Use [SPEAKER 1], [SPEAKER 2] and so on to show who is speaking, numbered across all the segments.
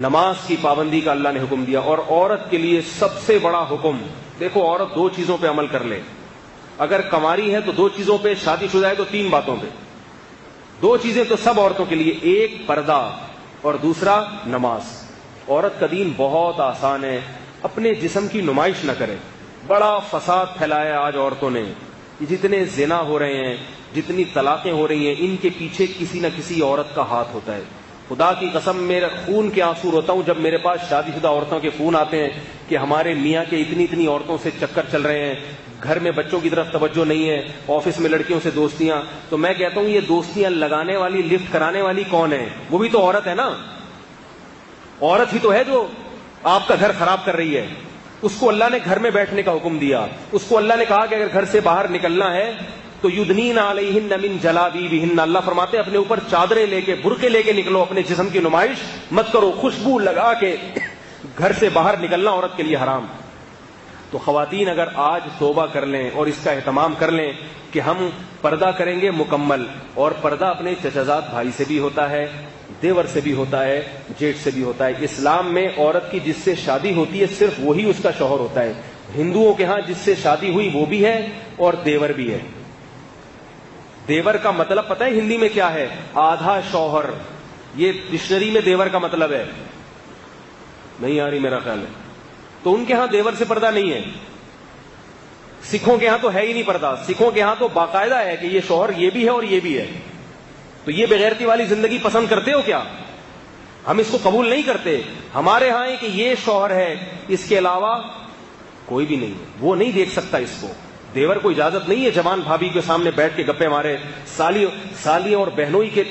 [SPEAKER 1] نماز کی پابندی کا اللہ نے حکم دیا، اور عورت کے لیے سب سے بڑا حکم، دیکھو عورت دو چیزوں پہ عمل کر لے، اگر کنواری ہے تو دو چیزوں پہ، شادی شدہ ہے تو تین باتوں پہ، دو چیزیں تو سب عورتوں کے لیے، ایک پردہ اور دوسرا نماز۔ عورت کا دین بہت آسان ہے، اپنے جسم کی نمائش نہ کرے۔ بڑا فساد پھیلایا آج عورتوں نے، جتنے زنا ہو رہے ہیں، جتنی طلاقیں ہو رہی ہیں، ان کے پیچھے کسی نہ کسی عورت کا ہاتھ ہوتا ہے۔ خدا کی قسم میرا خون کے آنسو روتا ہوں جب میرے پاس شادی شدہ عورتوں کے فون آتے ہیں کہ ہمارے میاں کے اتنی عورتوں سے چکر چل رہے ہیں، گھر میں بچوں کی طرف توجہ نہیں ہے، آفس میں لڑکیوں سے دوستیاں۔ تو میں کہتا ہوں یہ دوستیاں لگانے والی، لفٹ کرانے والی کون ہے؟ وہ بھی تو عورت ہے نا، عورت ہی تو ہے جو آپ کا گھر خراب کر رہی ہے۔ اس کو اللہ نے گھر میں بیٹھنے کا حکم دیا، اس کو اللہ نے کہا کہ اگر گھر سے باہر نکلنا ہے تو یدنین علیہن من جلابیبہن، اللہ فرماتے ہیں اپنے اوپر چادریں لے کے، برقعے لے کے نکلو، اپنے جسم کی نمائش مت کرو، خوشبو لگا کے گھر سے باہر نکلنا عورت کے لیے حرام۔ تو خواتین اگر آج توبہ کر لیں اور اس کا اہتمام کر لیں کہ ہم پردہ کریں گے مکمل، اور پردہ اپنے چچازاد بھائی سے بھی ہوتا ہے، دیور سے بھی ہوتا ہے، جیٹھ سے بھی ہوتا ہے۔ اسلام میں عورت کی جس سے شادی ہوتی ہے صرف وہی اس کا شوہر ہوتا ہے۔ ہندوؤں کے ہاں جس سے شادی ہوئی وہ بھی ہے اور دیور بھی ہے۔ دیور کا مطلب پتہ ہے ہندی میں کیا ہے؟ آدھا شوہر۔ یہ ڈکشنری میں دیور کا مطلب ہے، نہیں آ رہی میرا خیال ہے۔ تو ان کے ہاں دیور سے پردہ نہیں ہے۔ سکھوں کے ہاں تو ہے ہی نہیں پردہ، سکھوں کے ہاں تو باقاعدہ ہے کہ یہ شوہر یہ بھی ہے اور یہ بھی ہے۔ تو یہ بغیرتی والی زندگی پسند کرتے ہو کیا؟ ہم اس کو قبول نہیں کرتے۔ ہمارے ہاں ہے کہ یہ شوہر ہے، اس کے علاوہ کوئی بھی نہیں ہے، وہ نہیں دیکھ سکتا اس کو۔ دیور کو اجازت نہیں ہے جوان بھابھی کے سامنے بیٹھ کے گپے مارے۔ سالیوں اور بہنوئی کے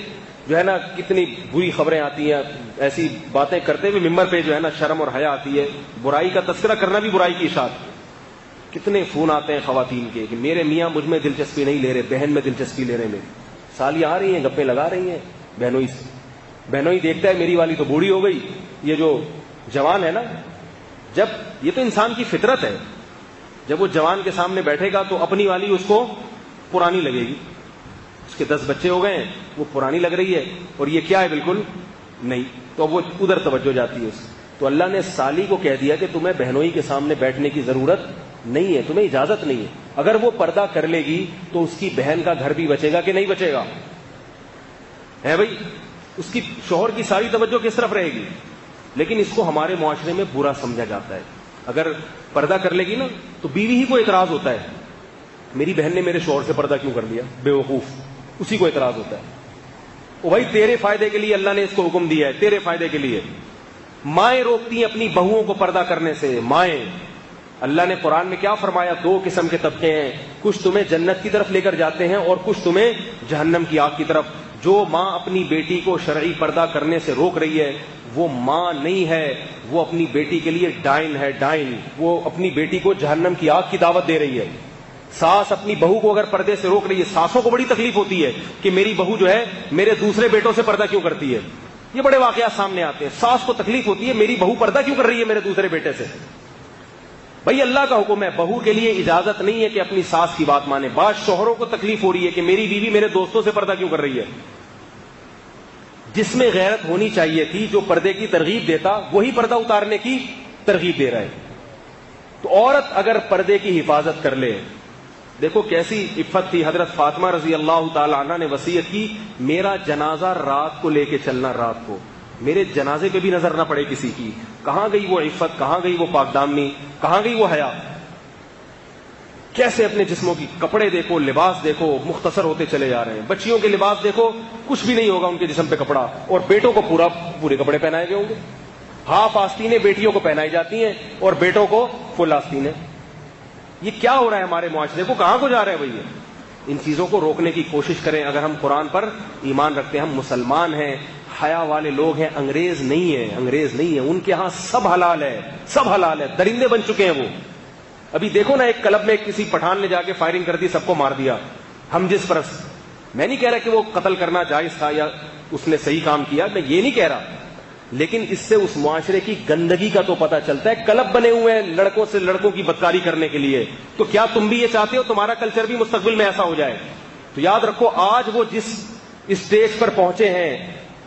[SPEAKER 1] جو ہے نا کتنی بری خبریں آتی ہیں، ایسی باتیں کرتے ہوئے ممبر پہ جو ہے نا شرم اور حیا آتی ہے۔ برائی کا تذکرہ کرنا بھی برائی کی اشاعت۔ کتنے فون آتے ہیں خواتین کے کہ میرے میاں مجھ میں دلچسپی نہیں لے رہے، بہن میں دلچسپی لے رہے ہیں۔ میری سالی آ رہی ہیں، گپے لگا رہی ہیں بہنوئی سے۔ بہنوئی دیکھتا ہے میری والی تو بوڑھی ہو گئی، یہ جو جوان ہے نا، جب یہ تو انسان کی فطرت ہے، جب وہ جوان کے سامنے بیٹھے گا تو اپنی والی اس کو پرانی لگے گی۔ اس کے 10 بچے ہو گئے ہیں، وہ پرانی لگ رہی ہے، اور یہ کیا ہے؟ بالکل نہیں۔ تو وہ ادھر توجہ جاتی ہے اس۔ تو اللہ نے سالی کو کہہ دیا کہ تمہیں بہنوئی کے سامنے بیٹھنے کی ضرورت نہیں ہے، تمہیں اجازت نہیں ہے۔ اگر وہ پردہ کر لے گی تو اس کی بہن کا گھر بھی بچے گا کہ نہیں بچے گا؟ ہے بھائی، اس کی شوہر کی ساری توجہ کس طرف رہے گی؟ لیکن اس کو ہمارے معاشرے میں برا سمجھا جاتا ہے۔ اگر پردہ کر لے گی نا تو بیوی ہی کو اعتراض ہوتا ہے، میری بہن نے میرے شوہر سے پردہ کیوں کر لیا؟ بے وقوف، اسی کو اعتراض ہوتا ہے۔ او بھائی تیرے فائدے کے لیے اللہ نے اس کو حکم دیا ہے، تیرے فائدے کے لیے۔ مائیں روکتی ہیں اپنی بہوؤں کو پردہ کرنے سے، مائیں۔ اللہ نے قرآن میں کیا فرمایا؟ 2 قسم کے طبقے ہیں، کچھ تمہیں جنت کی طرف لے کر جاتے ہیں اور کچھ تمہیں جہنم کی آگ کی طرف۔ جو ماں اپنی بیٹی کو شرعی پردہ کرنے سے روک رہی ہے وہ ماں نہیں ہے، وہ اپنی بیٹی کے لیے ڈائن ہے، ڈائن۔ وہ اپنی بیٹی کو جہنم کی آگ کی دعوت دے رہی ہے۔ ساس اپنی بہو کو اگر پردے سے روک رہی ہے، ساسوں کو بڑی تکلیف ہوتی ہے کہ میری بہو جو ہے میرے دوسرے بیٹوں سے پردہ کیوں کرتی ہے۔ یہ بڑے واقعات سامنے آتے ہیں، ساس کو تکلیف ہوتی ہے میری بہو پردہ کیوں کر رہی ہے میرے دوسرے بیٹے سے۔ بھائی اللہ کا حکم ہے، بہو کے لیے اجازت نہیں ہے کہ اپنی ساس کی بات مانے۔ بعض شوہروں کو تکلیف ہو رہی ہے کہ میری بیوی میرے دوستوں سے پردہ کیوں کر رہی ہے۔ جس میں غیرت ہونی چاہیے تھی، جو پردے کی ترغیب دیتا وہی پردہ اتارنے کی ترغیب دے رہا ہے۔ تو عورت اگر پردے کی حفاظت کر لے، دیکھو کیسی عفت تھی۔ حضرت فاطمہ رضی اللہ تعالی عنہ نے وصیت کی، میرا جنازہ رات کو لے کے چلنا، رات کو میرے جنازے پہ بھی نظر نہ پڑے کسی کی۔ کہاں گئی وہ عفت، کہاں گئی وہ پاک دامنی، کہاں گئی وہ حیا؟ کیسے اپنے جسموں کی کپڑے دیکھو، لباس دیکھو، مختصر ہوتے چلے جا رہے ہیں۔ بچیوں کے لباس دیکھو، کچھ بھی نہیں ہوگا ان کے جسم پہ کپڑا، اور بیٹوں کو پورے کپڑے پہنائے گئے ہوں گے۔ ہاف آستینیں بیٹیوں کو پہنائی جاتی ہیں اور بیٹوں کو فل آستینیں۔ یہ کیا ہو رہا ہے ہمارے معاشرے کو؟ کہاں کو جا رہے ہیں بھائی؟ ان چیزوں کو روکنے کی کوشش کریں۔ اگر ہم قرآن پر ایمان رکھتے ہیں، ہم مسلمان ہیں، حیا والے لوگ ہیں، انگریز نہیں ہیں، انگریز نہیں ہیں۔ ان کے ہاں سب حلال ہے، سب حلال ہے، درندے بن چکے ہیں وہ۔ ابھی دیکھو نا، ایک کلب میں کسی پٹھان نے جا کے فائرنگ کر دی، سب کو مار دیا۔ ہم جس پرست، میں نہیں کہہ رہا کہ وہ قتل کرنا جائز تھا یا اس نے صحیح کام کیا، میں یہ نہیں کہہ رہا، لیکن اس سے اس معاشرے کی گندگی کا تو پتہ چلتا ہے۔ کلب بنے ہوئے ہیں لڑکوں سے لڑکوں کی بدکاری کرنے کے لیے، تو کیا تم بھی یہ چاہتے ہو تمہارا کلچر بھی مستقبل میں ایسا ہو جائے؟ تو یاد رکھو، آج وہ جس اسٹیج پر پہنچے ہیں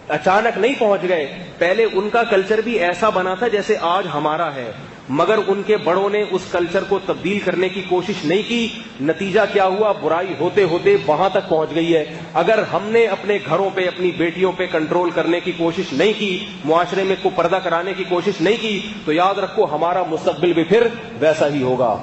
[SPEAKER 1] اچانک نہیں پہنچ گئے. پہلے ان کا کلچر بھی ایسا بنا تھا جیسے آج ہمارا ہے, مگر ان کے بڑوں نے اس کلچر کو تبدیل کرنے کی کوشش نہیں کی. نتیجہ کیا ہوا؟ برائی ہوتے ہوتے وہاں تک پہنچ گئی ہے. اگر ہم نے اپنے گھروں پہ, اپنی بیٹیوں پہ کنٹرول کرنے کی کوشش نہیں کی, معاشرے میں کو پردہ کرانے کی کوشش نہیں کی, تو یاد رکھو ہمارا مستقبل بھی پھر ویسا ہی ہوگا.